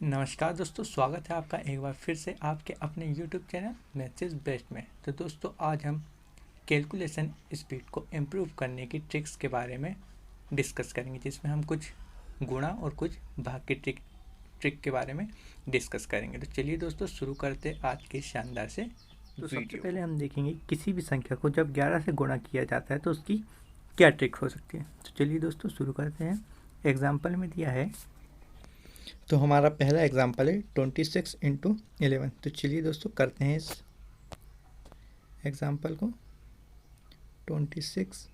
नमस्कार दोस्तों, स्वागत है आपका एक बार फिर से आपके अपने YouTube चैनल मैथ्स बेस्ट में। तो दोस्तों, आज हम कैलकुलेशन स्पीड को इम्प्रूव करने की ट्रिक्स के बारे में डिस्कस करेंगे, जिसमें हम कुछ गुणा और कुछ भाग की ट्रिक के बारे में डिस्कस करेंगे। तो चलिए दोस्तों, शुरू करते आज के शानदार से सबसे वीडियो। पहले हम देखेंगे किसी भी संख्या को जब 11 से गुणा किया जाता है तो उसकी क्या ट्रिक हो सकती है। तो चलिए दोस्तों शुरू करते हैं। एग्जाम्पल में दिया है, तो हमारा पहला एग्जाम्पल है 26 इंटू 11। तो चलिए दोस्तों करते हैं इस एग्जाम्पल को। 26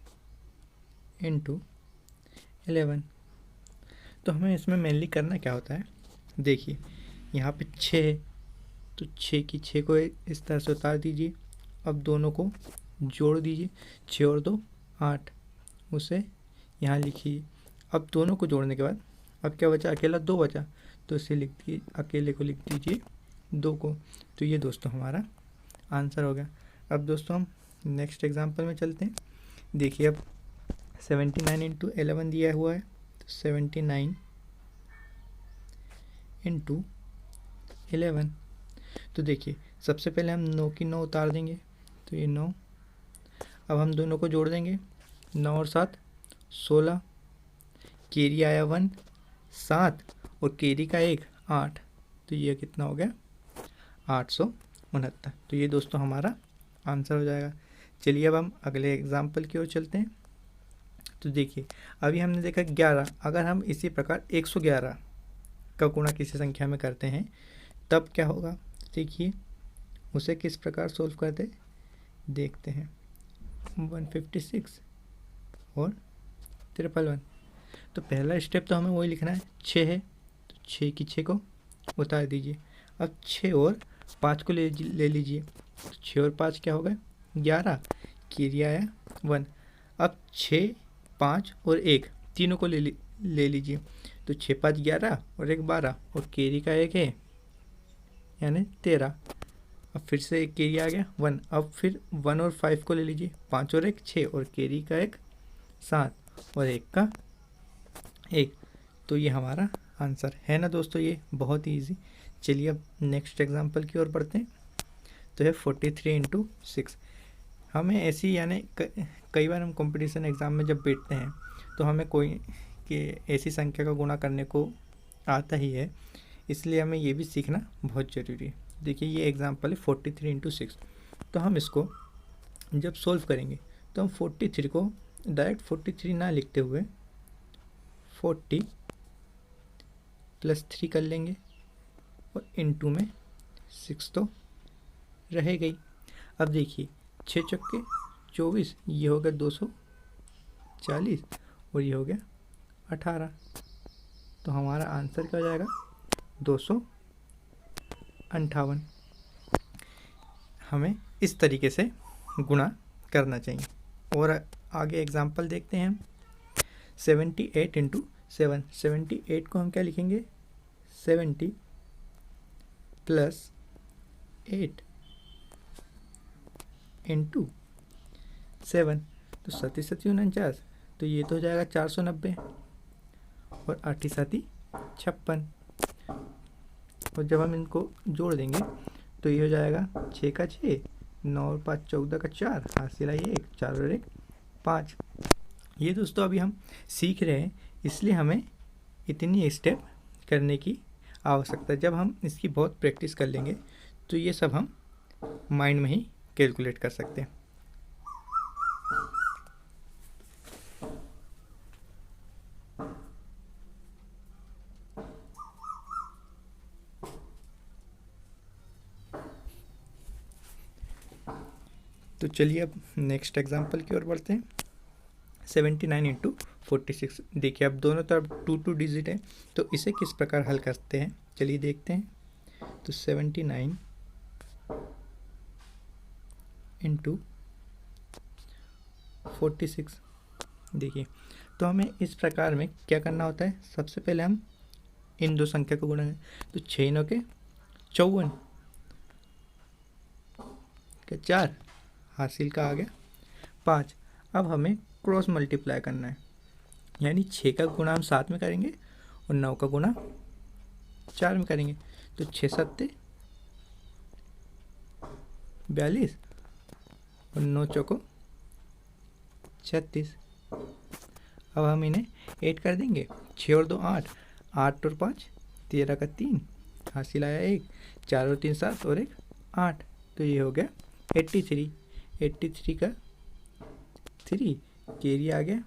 इंटू 11। तो हमें इसमें मेनली करना क्या होता है, देखिए यहाँ पे 6, तो 6 की 6 को इस तरह से उतार दीजिए। अब दोनों को जोड़ दीजिए, 6 और 2 8, उसे यहाँ लिखिए। अब दोनों को जोड़ने के बाद अब क्या बचा, अकेला 2 बचा, तो इसे लिख दीजिए, अकेले को लिख दीजिए 2 को। तो ये दोस्तों हमारा आंसर हो गया। अब दोस्तों हम नेक्स्ट एग्जांपल में चलते हैं। देखिए अब 79 इंटू 11 दिया हुआ है, तो 79 इंटू 11। तो देखिए सबसे पहले हम 9 की 9 उतार देंगे, तो ये 9। अब हम दोनों को जोड़ देंगे, 9 और 7 16, केरी आया 1 7 और केरी का 1 8, तो ये कितना हो गया 869। तो ये दोस्तों हमारा आंसर हो जाएगा। चलिए अब हम अगले एग्जाम्पल की ओर चलते हैं। तो देखिए अभी हमने देखा 11, अगर हम इसी प्रकार 111 का गुणा किसी संख्या में करते हैं तब क्या होगा, देखिए उसे किस प्रकार सोल्व करते देखते हैं। 156 और 111। तो पहला स्टेप तो हमें वही लिखना है, 6 है तो 6 की 6 को उतार दीजिए। अब 6 और 5 को ले लीजिए, तो 6 और 5 क्या हो गए 11, किरिया आया 1। अब 6 5 और 1 तीनों को ले लीजिए, तो 6 5 11 और 1 12 और केरी का 1 है यानी 13। अब फिर से एक केरी आ गया 1। अब फिर 1 और 5 को ले लीजिए, 5 और 1 6 और केरी का 1 7 और 1 का 1। तो ये हमारा आंसर है ना दोस्तों, ये बहुत ही ईजी। चलिए अब नेक्स्ट एग्जांपल की ओर बढ़ते हैं। तो है 43 इंटू 6। हमें ऐसी यानी कई बार हम कंपटीशन एग्ज़ाम में जब बैठते हैं तो हमें कोई कि ऐसी संख्या का गुणा करने को आता ही है, इसलिए हमें ये भी सीखना बहुत ज़रूरी है। देखिए ये एग्जांपल है 43 इंटू 6। तो हम इसको जब सोल्व करेंगे तो हम 43 को डायरेक्ट 43 ना लिखते हुए 40 + 3 कर लेंगे और इनटू में 6 तो रह गई। अब देखिए 6 चक्के 24, ये हो गया 240 और ये हो गया 18। तो हमारा आंसर क्या हो जाएगा 258। हमें इस तरीके से गुणा करना चाहिए। और आगे एग्जांपल देखते हैं हम। 78 इंटू 7। 78 को हम क्या लिखेंगे 70 + 8 इंटू 7, तो 7 7 49, तो ये तो हो जाएगा 490 और 8 7 56। और जब हम इनको जोड़ देंगे तो ये हो जाएगा 6 का 6, 9 और 5 14 का 4, हासिल आई 1, 4 और 1 5। ये दोस्तों अभी हम सीख रहे हैं, इसलिए हमें इतनी स्टेप करने की आवश्यकता है। जब हम इसकी बहुत प्रैक्टिस कर लेंगे तो ये सब हम माइंड में ही कैलकुलेट कर सकते हैं। तो चलिए अब नेक्स्ट एग्जांपल की ओर बढ़ते हैं। 79 इंटू 46। देखिए अब दोनों तरफ 2 डिजिट है, तो इसे किस प्रकार हल करते हैं चलिए देखते हैं। तो 79 इंटू 46। देखिए तो हमें इस प्रकार में क्या करना होता है, सबसे पहले हम इन दो संख्या को गुणा करें, तो 6 9 के 54 के 4, हासिल का आ गया 5। अब हमें क्रॉस मल्टीप्लाई करना है, यानी 6 का गुणा हम 7 में करेंगे और 9 का गुणा 4 में करेंगे तो 6 सत्ते 42 और 9 चौको 36। अब हम इन्हें 8 कर देंगे, 6 और 2 8, 8 और 5 13 का 3, हासिल आया 1, 4 और 3 7 और 1 8, तो ये हो गया 83। 83 का 3, कैरी आ गया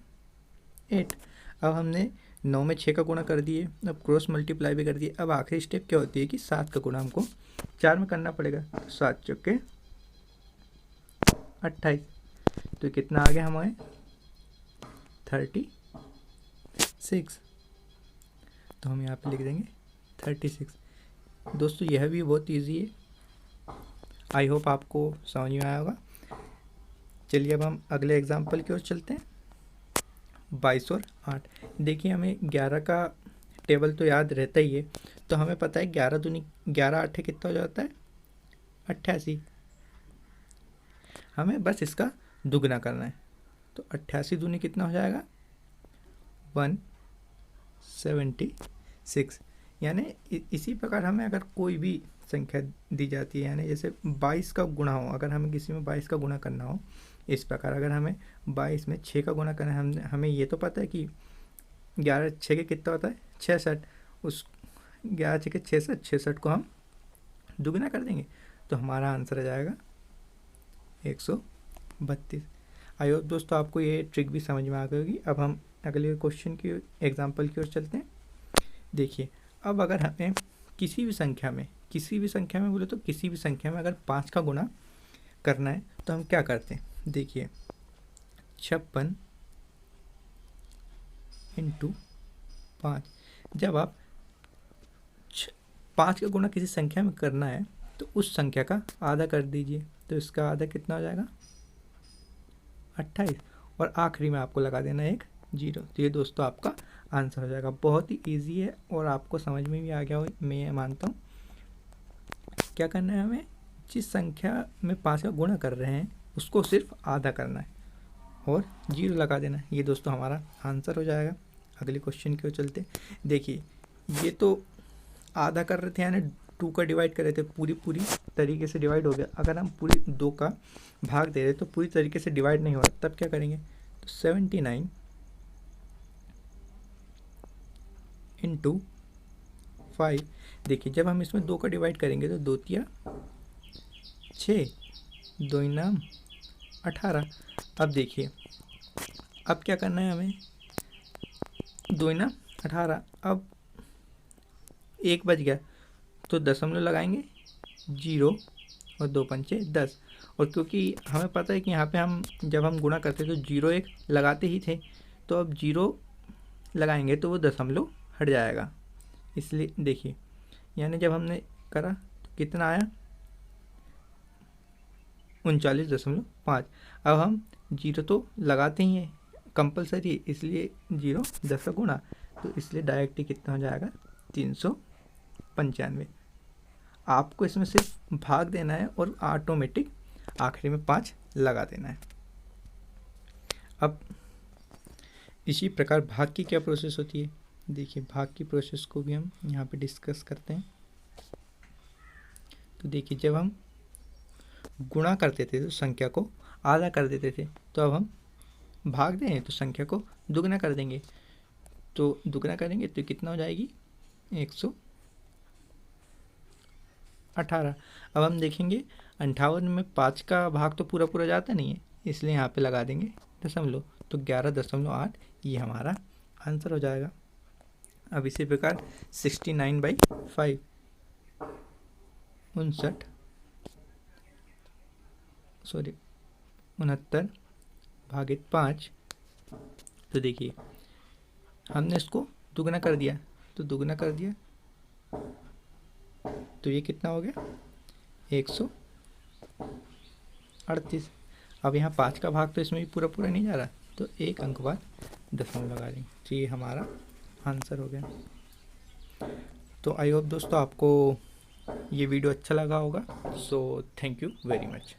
8। अब हमने 9 में 6 का गुणा कर दिए, अब क्रॉस मल्टीप्लाई भी कर दिए। अब आखिरी स्टेप क्या होती है कि 7 का गुणा हमको 4 में करना पड़ेगा, तो 7 चौके 28, तो कितना आ गया हमें 36। तो हम यहाँ पे लिख देंगे 36। दोस्तों यह भी बहुत इजी है, आई होप आपको समझ में आया होगा। चलिए अब हम अगले एग्जाम्पल की ओर चलते हैं। 22 और 8, देखिए हमें 11 का टेबल तो याद रहता ही है, तो हमें पता है 11 दूनी 11 8 कितना हो जाता है 88। हमें बस इसका दुगना करना है, तो 88 दूनी कितना हो जाएगा 176। यानी इसी प्रकार हमें अगर कोई भी संख्या दी जाती है, यानी जैसे 22 का गुणा हो, अगर हमें किसी में 22 का गुणा करना हो, इस प्रकार अगर हमें 22 में 6 का गुणा करना है, हमें ये तो पता है कि 11 6 के कितना होता है 66, उस 11 6 के 66 को हम दुगना कर देंगे तो हमारा आंसर आ जाएगा 132। आई होप दोस्तों आपको ये ट्रिक भी समझ में आ गई होगी। अब हम अगले क्वेश्चन की एग्जाम्पल की ओर चलते हैं। देखिए अब अगर हमें किसी भी संख्या में बोले तो किसी भी संख्या में अगर 5 का गुणा करना है तो हम क्या करते हैं। देखिए 56 × 5, जब आप 5 का गुणा किसी संख्या में करना है तो उस संख्या का आधा कर दीजिए, तो इसका आधा कितना हो जाएगा 28, और आखिरी में आपको लगा देना एक 0। तो ये दोस्तों आपका आंसर हो जाएगा। बहुत ही इजी है और आपको समझ में भी आ गया हो मैं मानता हूँ। क्या करना है, हमें जिस संख्या में 5 का गुणा कर रहे हैं उसको सिर्फ आधा करना है और 0 लगा देना है। ये दोस्तों हमारा आंसर हो जाएगा। अगले क्वेश्चन की ओर चलते। देखिए ये तो आधा कर रहे थे, यानी 2 का डिवाइड कर रहे थे, पूरी तरीके से डिवाइड हो गया। अगर हम पूरी 2 का भाग दे रहे तो पूरी तरीके से डिवाइड नहीं हो रहा, तब क्या करेंगे, तो 79 × 5। देखिए जब हम इसमें 2 का डिवाइड करेंगे तो 2 तिया 6, 2 नाम 18। अब देखिए अब क्या करना है हमें, 2 नाम 18। अब 1 बच गया तो दशमलव लगाएंगे 0 और 2 पंचे 10, और क्योंकि हमें पता है कि यहाँ पे हम जब हम गुणा करते तो 0 1 लगाते ही थे, तो अब 0 लगाएंगे तो वो दशमलव हट जाएगा। इसलिए देखिए यानी जब हमने करा तो कितना आया 39.5। अब हम 0 तो लगाते ही हैं कंपलसरी, इसलिए 0 10 का गुणा, तो इसलिए डायरेक्ट ही कितना हो जाएगा 395। आपको इसमें सिर्फ भाग देना है और ऑटोमेटिक आखिरी में 5 लगा देना है। अब इसी प्रकार भाग की क्या प्रोसेस होती है, देखिए भाग की प्रोसेस को भी हम यहाँ पे डिस्कस करते हैं। तो देखिए जब हम गुणा करते थे तो संख्या को आधा कर देते थे, तो अब हम भाग दें तो संख्या को दुगना कर देंगे, तो दुगना करेंगे तो कितना हो जाएगी 118। अब हम देखेंगे 58 में 5 का भाग तो पूरा जाता नहीं है, इसलिए यहाँ पे लगा देंगे दशमलव, तो 11.8 ये हमारा आंसर हो जाएगा। अब इसी प्रकार 69/5 69 भागित 5। तो देखिए हमने इसको दुगना कर दिया, तो दुगना कर दिया तो ये कितना हो गया 138। अब यहाँ 5 का भाग तो इसमें भी पूरा नहीं जा रहा, तो एक अंक बाद दशमलव लगा देंगे, तो ये हमारा आंसर हो गया। तो आई होप दोस्तों आपको ये वीडियो अच्छा लगा होगा। So thank you very much.